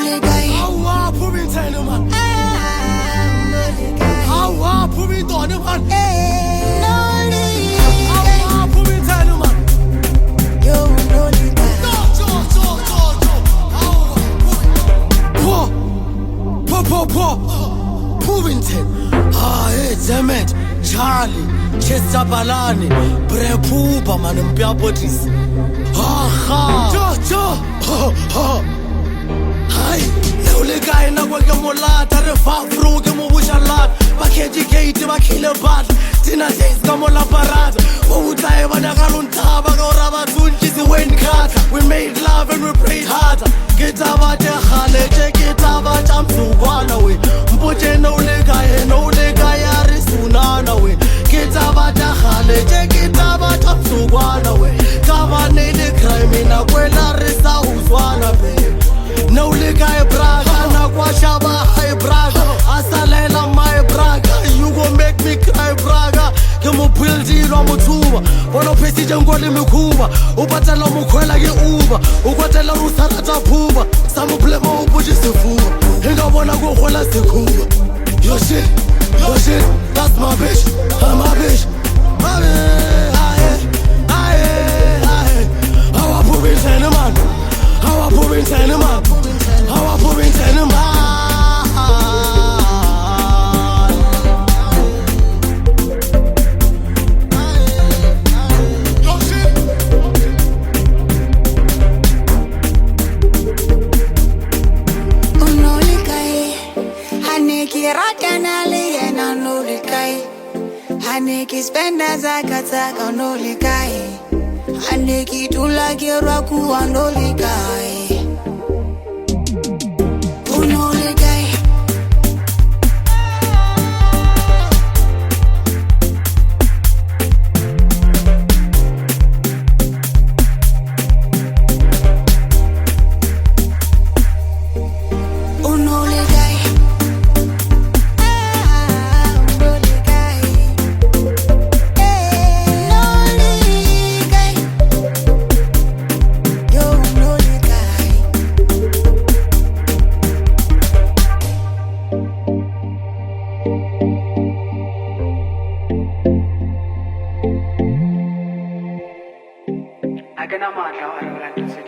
Ole Kae. Awa Poobington man. Awa Poobington man. Awa Poobington man. Yo, Ole Kae. Poobington. Hey, Zemet, Charlie, Chester Balani, Brepuba, man, and Piapotis. Hi, Ole Kae na kwa kemolata, refafro kemobuchalat, bakejikate, bakilebat, tina days kamola parata, Outae Banagaluntaba, Rabatunchis, Wenkata. We made love and we prayed harder. Get about the Hale, check it out, I'm so one away. Mpoche no Ole Kae, Arisunana way. Get about the Hale, check it out, I'm so one away. Kavane de crime in a quella resa uswana babe. No Ole Kae braga, na kwa shaba hai braga. Asalela my braga, you gon' make me cry braga. Kemo buildi romutuba, bono pesi jangwali mikuba. Upatela mukwela ge uba, ukwatela rusarata puba. Samu plema upuji sefuba, hinga wana go hola sekuba. Your shit, that's my bitch, I'm my bitch. My bitch, how I Poobington man, how I Poobington man, how I Poobington man. Ole Kae. Haneki ratanale yena Ole Kae. Haneki spenda zakataka Ole Kae. Haneki tulagerwa kuwa Ole Kae. Ole Kae. Ole Kae. Ole Kae. Ole Kae. Yo, Ole Kae. I can imagine how I will like to sit.